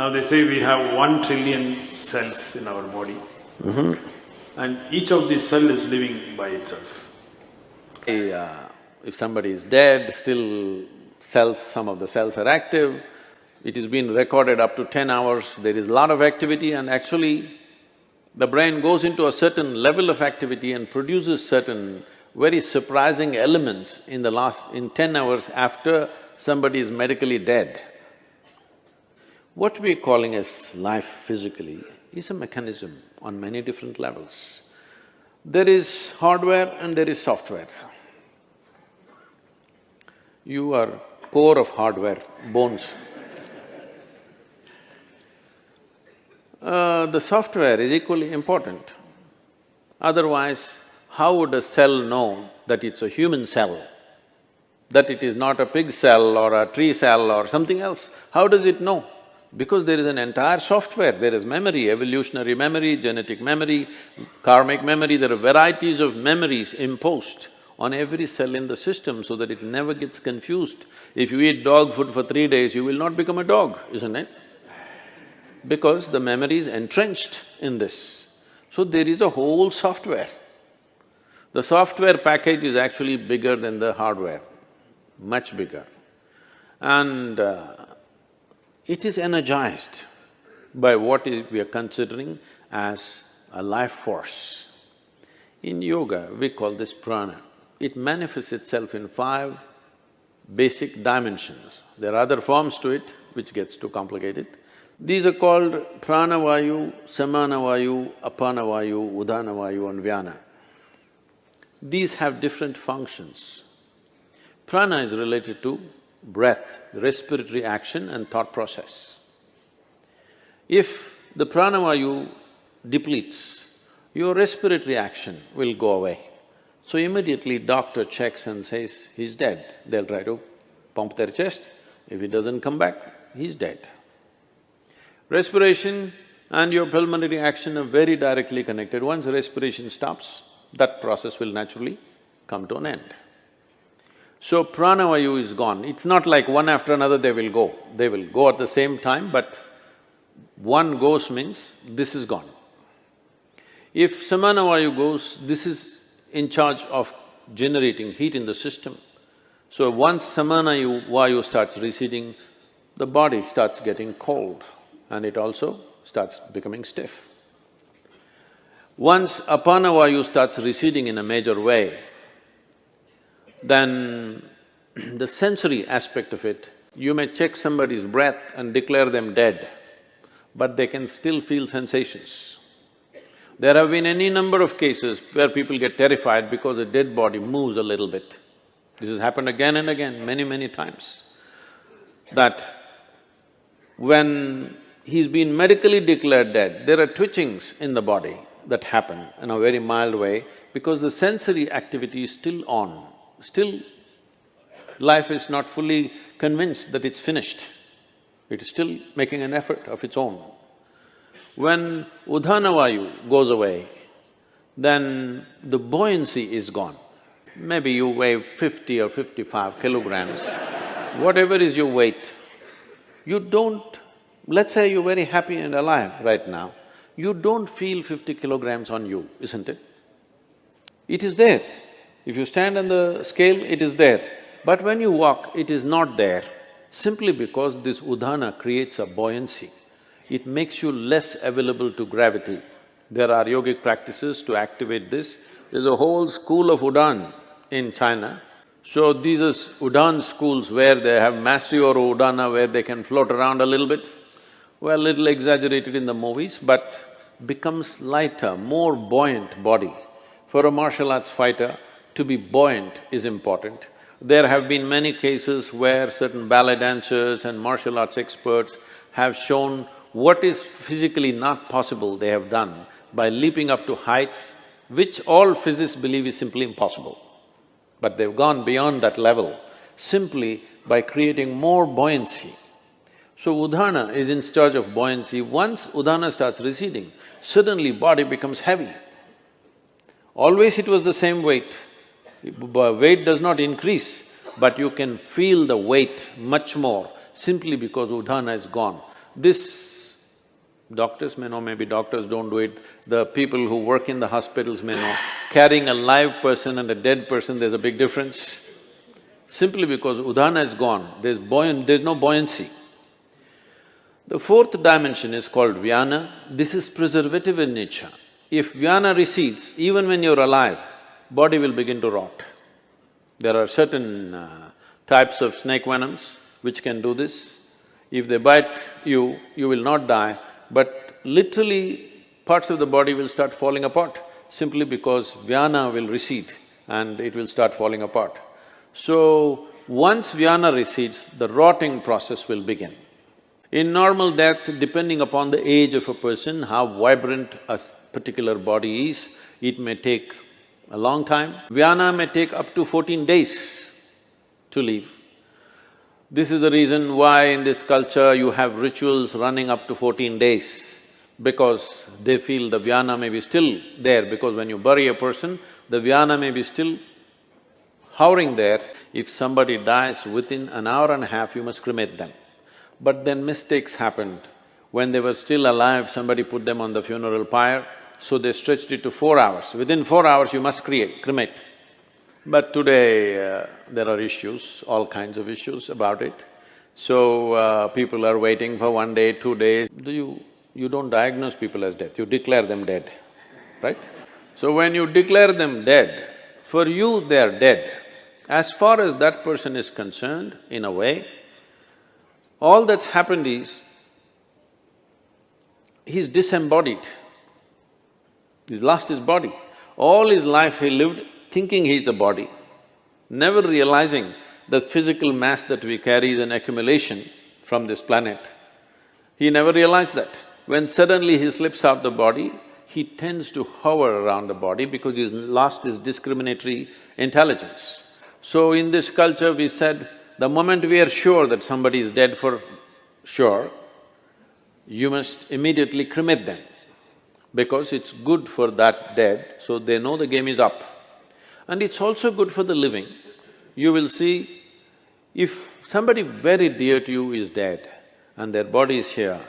Now they say we have 1 trillion cells in our body. And each of these cells is living by itself. If somebody is dead, still some of the cells are active. It has been recorded up to 10 hours, there is a lot of activity, and actually the brain goes into a certain level of activity and produces certain very surprising elements in 10 hours after somebody is medically dead. What we're calling as life physically is a mechanism on many different levels. There is hardware and there is software. You are core of hardware, bones. The software is equally important. Otherwise, how would a cell know that it's a human cell? That it is not a pig cell or a tree cell or something else? How does it know? Because there is an entire software, there is memory, evolutionary memory, genetic memory, karmic memory, there are varieties of memories imposed on every cell in the system so that it never gets confused. If you eat dog food for 3 days, you will not become a dog, isn't it? Because the memory is entrenched in this. So there is a whole software. The software package is actually bigger than the hardware, much bigger. And it is energized by what we are considering as a life force. In yoga, we call this prana. It manifests itself in 5 basic dimensions. There are other forms to it, which gets too complicated. These are called pranavayu, samanavayu, apanavayu, udanavayu and vyana. These have different functions. Prana is related to breath, respiratory action and thought process. If the pranavayu depletes, your respiratory action will go away. So immediately doctor checks and says, he's dead. They'll try to pump their chest. If he doesn't come back, he's dead. Respiration and your pulmonary action are very directly connected. Once respiration stops, that process will naturally come to an end. So pranavayu is gone. It's not like one after another they will go. They will go at the same time, but one goes means this is gone. If samanavayu goes, this is in charge of generating heat in the system. So once samanavayu starts receding, the body starts getting cold and it also starts becoming stiff. Once apanavayu starts receding in a major way, then the sensory aspect of it, you may check somebody's breath and declare them dead, but they can still feel sensations. There have been any number of cases where people get terrified because a dead body moves a little bit. This has happened again and again, many times. That when he's been medically declared dead, there are twitchings in the body that happen in a very mild way because the sensory activity is still on. Still, life is not fully convinced that it's finished. It is still making an effort of its own. When udhanavayu goes away, then the buoyancy is gone. Maybe you weigh 50 or 55 kilograms, whatever is your weight, you don't… Let's say you're very happy and alive right now, you don't feel 50 kilograms on you, isn't it? It is there. If you stand on the scale, it is there. But when you walk, it is not there, simply because this udhana creates a buoyancy. It makes you less available to gravity. There are yogic practices to activate this. There's a whole school of Udan in China. So these are Udan schools where they have Master Udana where they can float around a little bit. Well, little exaggerated in the movies, but becomes lighter, more buoyant body. For a martial arts fighter, to be buoyant is important. There have been many cases where certain ballet dancers and martial arts experts have shown what is physically not possible they have done by leaping up to heights which all physicists believe is simply impossible. But they've gone beyond that level simply by creating more buoyancy. So udhana is in charge of buoyancy. Once udhana starts receding, suddenly body becomes heavy. Always it was the same weight. Weight does not increase, but you can feel the weight much more simply because udhana is gone. This Doctors may know, maybe doctors don't do it, the people who work in the hospitals may know. Carrying a live person and a dead person, there's a big difference. Simply because udana is gone, there's no buoyancy. The fourth dimension is called vyana. This is preservative in nature. If vyana recedes, even when you're alive, body will begin to rot. There are certain types of snake venoms which can do this. If they bite you, you will not die, but literally parts of the body will start falling apart simply because vyana will recede and it will start falling apart. So, once vyana recedes, the rotting process will begin. In normal death, depending upon the age of a person, how vibrant a particular body is, it may take a long time. Vyana may take up to 14 days to leave. This is the reason why in this culture you have rituals running up to 14 days, because they feel the vyana may be still there, because when you bury a person, the vyana may be still hovering there. If somebody dies within an hour and a half, you must cremate them. But then mistakes happened. When they were still alive, somebody put them on the funeral pyre, so they stretched it to 4 hours. Within 4 hours, you must cremate. But today, there are issues, all kinds of issues about it. So, people are waiting for 1 day, 2 days. You don't diagnose people as dead, you declare them dead, right? So when you declare them dead, for you they are dead. As far as that person is concerned, in a way, all that's happened is, he's disembodied. He's lost his body. All his life he lived thinking he's a body, never realizing the physical mass that we carry is an accumulation from this planet. He never realized that. When suddenly he slips out the body, he tends to hover around the body because he's lost his discriminatory intelligence. So in this culture we said, the moment we are sure that somebody is dead for sure, you must immediately cremate them, because it's good for that dead, so they know the game is up. And it's also good for the living. You will see, if somebody very dear to you is dead and their body is here,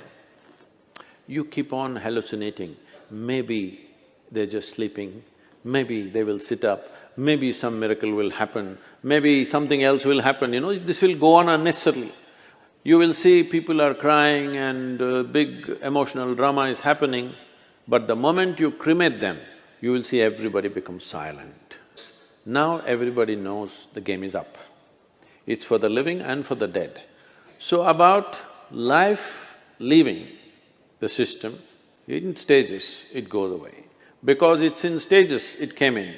you keep on hallucinating, maybe they're just sleeping, maybe they will sit up, maybe some miracle will happen, maybe something else will happen, this will go on unnecessarily. You will see people are crying and big emotional drama is happening, but the moment you cremate them, you will see everybody become silent. Now everybody knows the game is up. It's for the living and for the dead. So about life leaving the system, in stages it goes away. Because it's in stages it came in.